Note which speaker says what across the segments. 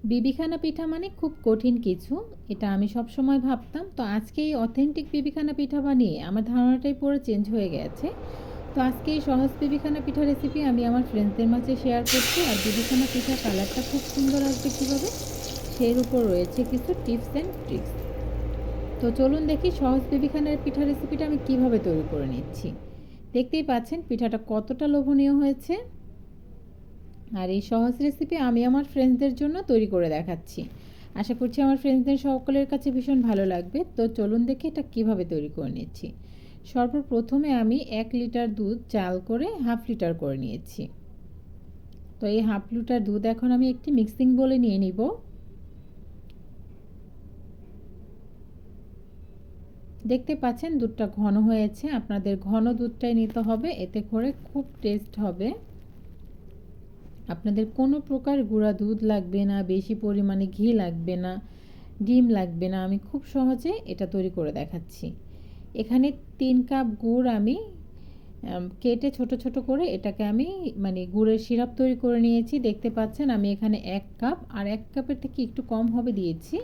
Speaker 1: বিবিখানা পিঠা মানে খুব কঠিন কিছু, এটা আমি সবসময় ভাবতাম। তো আজকে এই অথেন্টিক বিবিখানা পিঠা বানিয়ে আমার ধারণাটাই পুরো চেঞ্জ হয়ে গেছে। তো আজকে এই সহজ বিবিখানা পিঠা রেসিপি আমি আমার ফ্রেন্ডসদের মাঝে শেয়ার করছি। আর বিবিখানা পিঠার কালারটা খুব সুন্দর আসবে কীভাবে, সেই উপর রয়েছে কিছু টিপস অ্যান্ড ট্রিক্স। তো চলুন দেখি সহজ বিবিখানার পিঠা রেসিপিটা আমি কিভাবে তৈরি করে নিচ্ছি। দেখতেই পাচ্ছেন পিঠাটা কতটা লোভনীয় হয়েছে। আর এই সহজ রেসিপি আমি আমার ফ্রেন্ডসদের জন্য তৈরি করে দেখাচ্ছি। আশা করছি আমার ফ্রেন্ডসদের সকলের কাছে ভীষণ ভালো লাগবে। তো চলুন দেখি এটা কিভাবে তৈরি করে নিচ্ছি। সর্বপ্রথমে আমি 1 লিটার দুধ চাল করে হাফ লিটার করে নিয়েছি। তো এই হাফ লিটার দুধ এখন আমি একটি মিক্সিং বোলে নিয়ে নিব। দেখতে পাচ্ছেন দুধটা ঘন হয়েছে, আপনাদের ঘন দুধটাই নিতে হবে, এতে করে খুব টেস্ট হবে। আপনাদের কোনো প্রকার গুঁড়া দুধ লাগবে না, বেশি পরিমাণে ঘি লাগবে না, ডিম লাগবে না। আমি খুব সহজে এটা তৈরি করে দেখাচ্ছি। এখানে 3 কাপ গুড় আমি কেটে ছোট ছোট করে এটাকে আমি গুড়ের সিরাপ তৈরি করে নিয়েছি। দেখতে পাচ্ছেন আমি এখানে 1 কাপ আর 1 কাপের থেকে একটু কম হবে দিয়েছি।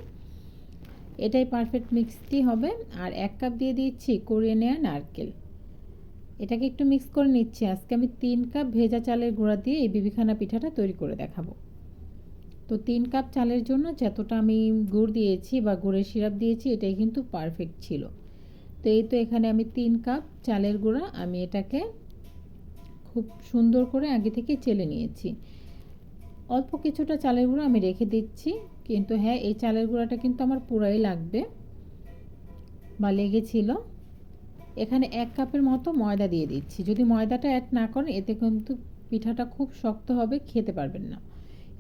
Speaker 1: এটাই পারফেক্ট মিক্সটি হবে। আর 1 কাপ দিয়ে দিচ্ছি কুড়িয়ে নেওয়া নারকেল। এটাকে একটু মিক্স করে নিচ্ছি। আজকে আমি 3 কাপ ভেজা চালের গুঁড়া দিয়ে এই বিবিখানা পিঠাটা তৈরি করে দেখাবো। তো 3 কাপ চালের জন্য যতটা আমি গুড় দিয়েছি বা গুড়ের সিরাপ দিয়েছি এটাই কিন্তু পারফেক্ট ছিল। তো এই তো এখানে আমি 3 কাপ চালের গুঁড়া আমি এটাকে খুব সুন্দর করে আগে থেকে চেলে নিয়েছি। অল্প কিছুটা চালের গুঁড়া আমি রেখে দিচ্ছি, কিন্তু হ্যাঁ এই চালের গুঁড়াটা কিন্তু আমার পুরাই লাগবে বা লেগেছিল। এখানে 1 কাপের মতো ময়দা দিয়ে দিচ্ছি। যদি ময়দাটা অ্যাড না করেন এতে কিন্তু পিঠাটা খুব শক্ত হবে, খেতে পারবেন না।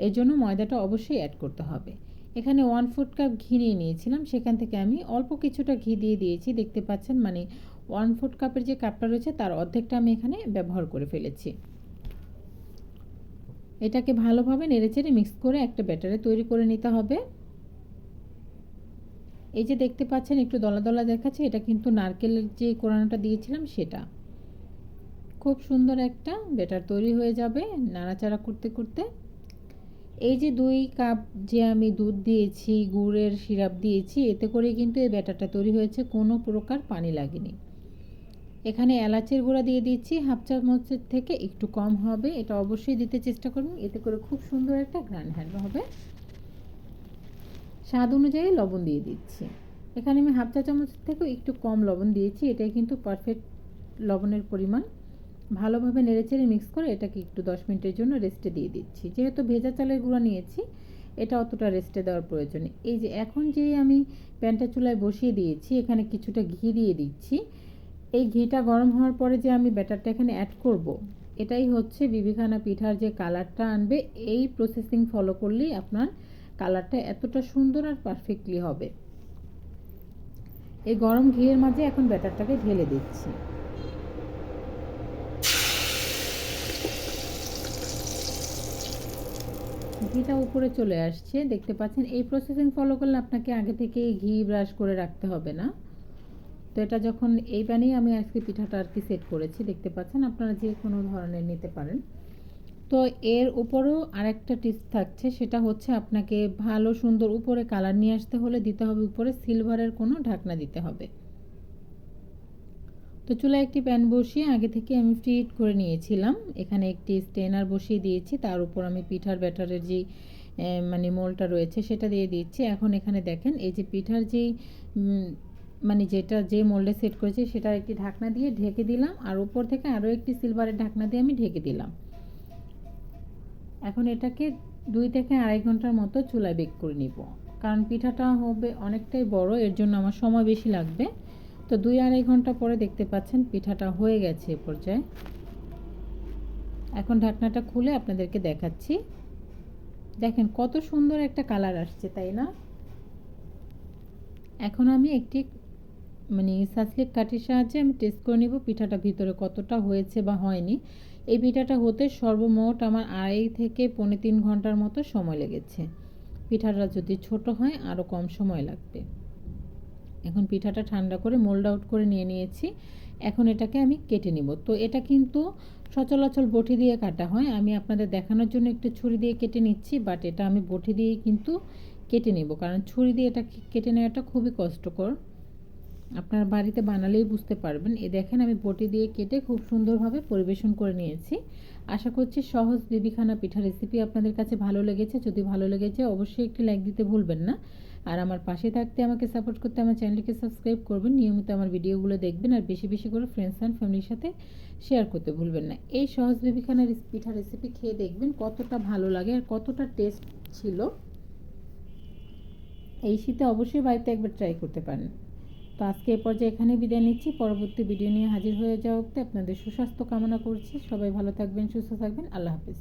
Speaker 1: এর জন্য ময়দাটা অবশ্যই অ্যাড করতে হবে। এখানে 1/4 কাপ ঘি নিয়ে নিয়েছিলাম, সেখান থেকে আমি অল্প কিছুটা ঘি দিয়ে দিয়েছি। দেখতে পাচ্ছেন 1/4 কাপের যে কাপটা রয়েছে তার অর্ধেকটা আমি এখানে ব্যবহার করে ফেলেছি। এটাকে ভালোভাবে নেড়েচেড়ে মিক্স করে একটা ব্যাটারে তৈরি করে নিতে হবে। এই যে দেখতে পাচ্ছেন একটু দলা দলা দেখাচ্ছে, এটা কিন্তু নারকেলের যে কোরানোটা দিয়েছিলাম সেটা। খুব সুন্দর একটা ব্যাটার তৈরি হয়ে যাবে নাড়াচাড়া করতে করতে। এই যে 2 কাপ যে আমি দুধ দিয়েছি, গুড়ের সিরাপ দিয়েছি, এতে করে কিন্তু এই ব্যাটারটা তৈরি হয়েছে, কোনো প্রকার পানি লাগেনি। এখানে এলাচের গুঁড়া দিয়ে দিচ্ছি হাফ চামচের থেকে একটু কম হবে, এটা অবশ্যই দিতে চেষ্টা করবেন, এতে করে খুব সুন্দর একটা ঘ্রাণ হবে। স্বাদ অনুযায়ী লবণ দিয়ে দিচ্ছি। এখানে আমি হাফ চা চামচের থেকেও একটু কম লবণ দিয়েছি, এটাই কিন্তু পারফেক্ট লবণের পরিমাণ। ভালোভাবে নেড়েচেড়ে মিক্স করে এটাকে একটু 10 মিনিটের জন্য রেস্টে দিয়ে দিচ্ছি। যেহেতু ভেজা চালের গুঁড়া নিয়েছি এটা অতটা রেস্টে দেওয়ার প্রয়োজন নেই। এই যে এখন যে আমি প্যানটা চুলায় বসিয়ে দিয়েছি, এখানে কিছুটা ঘি দিয়ে দিচ্ছি। এই ঘিটা গরম হওয়ার পরে যে আমি ব্যাটারটা এখানে অ্যাড করব, এটাই হচ্ছে বিবিখানা পিঠার যে কালারটা আনবে। এই প্রসেসিং ফলো করলেই আপনার কালারটা এতটা সুন্দর আর পারফেক্টলি হবে। এই গরম ঘিয়ের মাঝে এখন ব্যাটারটাকে ঢেলে দিচ্ছি। ঘিটা উপরে চলে আসছে, দেখতে পাচ্ছেন। এই প্রসেসিং ফলো করলে আপনাকে আগে থেকে ঘি ব্রাশ করে রাখতে হবে না। তো এটা যখন এই প্যানেই আমি আজকে পিঠাটা আর কি সেট করেছি, দেখতে পাচ্ছেন। আপনারা যে কোনো ধরনের নিতে পারেন। তো এর উপরেও আরেকটা টিপস থাকছে, সেটা হচ্ছে আপনাকে ভালো সুন্দর উপরে কালার নিয়ে আসতে হলে দিতে হবে উপরে সিলভারের কোনো ঢাকনা দিতে হবে। তো চুলায় একটি প্যান বসিয়ে আগে থেকে আমি ফ্রিহিট করে নিয়েছিলাম। এখানে একটি স্টেনার বসিয়ে দিয়েছি, তার উপর আমি পিঠার ব্যাটারের যে মোলটা রয়েছে সেটা দিয়ে দিচ্ছি। এখন এখানে দেখেন এই যে পিঠার যেই যেটা যে মোল্ডে সেট করেছি সেটার একটি ঢাকনা দিয়ে ঢেকে দিলাম, আর উপর থেকে আরও একটি সিলভারের ঢাকনা দিয়ে আমি ঢেকে দিলাম। এখন এটাকে 2 থেকে আড়াই ঘন্টার মতো চুলায় বেক করে নিব, কারণ পিঠাটা হবে অনেকটাই বড়, এর জন্য আমার সময় বেশি লাগবে। তো 2-2.5 ঘন্টা পরে দেখতে পাচ্ছেন পিঠাটা হয়ে গেছে এ পর্যায়ে। এখন ঢাকনাটা খুলে আপনাদেরকে দেখাচ্ছি। দেখেন কত সুন্দর একটা কালার আসছে, তাই না? এখন আমি একটি সাসলিক কাঠির সাহায্যে আমি টেস্ট করে নিব পিঠাটা ভিতরে কতটা হয়েছে বা হয়নি। এই পিঠাটা হতে সর্বমোট আমার 2.5 থেকে 3.25 ঘন্টার মতো সময় লেগেছে। পিঠাটা যদি ছোট হয় আরও কম সময় লাগবে। এখন পিঠাটা ঠান্ডা করে মোল্ড আউট করে নিয়ে নিয়েছি। এখন এটাকে আমি কেটে নিব। তো এটা কিন্তু সচরাচর বটি দিয়ে কাটা হয়, আমি আপনাদের দেখানোর জন্য একটু ছুরি দিয়ে কেটে নিচ্ছি, বাট এটা আমি বটি দিয়েই কিন্তু কেটে নেব, কারণ ছুরি দিয়ে এটা কেটে নেওয়াটা খুবই কষ্টকর। আপনার বাড়িতে বানালেই বুঝতে পারবেন। দেখেন আমি বটি দিয়ে কেটে খুব সুন্দরভাবে পরিবেশন করে নিয়েছি। আশা করছি সহজ বিবিখানা পিঠা রেসিপি আপনাদের কাছে ভালো লেগেছে। যদি ভালো লেগেছে অবশ্যই একটি লাইক দিতে ভুলবেন না। আর আমার পাশে থাকতে, আমাকে সাপোর্ট করতে আমার চ্যানেলটিকে সাবস্ক্রাইব করবেন, নিয়মিত আমার ভিডিওগুলো দেখবেন, আর বেশি বেশি করে ফ্রেন্ডস অ্যান্ড ফ্যামিলির সাথে শেয়ার করতে ভুলবেন না। এই সহজ বিবিখানা পিঠা রেসিপি খেয়ে দেখবেন কতটা ভালো লাগে আর কতটা টেস্ট ছিল। এই শীতে অবশ্যই বাড়িতে একবার ট্রাই করতে পারেন। তো আজকে এ পর্যায়ে এখানেই বিদায় নিচ্ছি। পরবর্তী ভিডিও নিয়ে হাজির হয়ে যাওয়া অবধি আপনাদের সুস্বাস্থ্য কামনা করছি। সবাই ভালো থাকবেন, সুস্থ থাকবেন। আল্লাহ হাফেজ।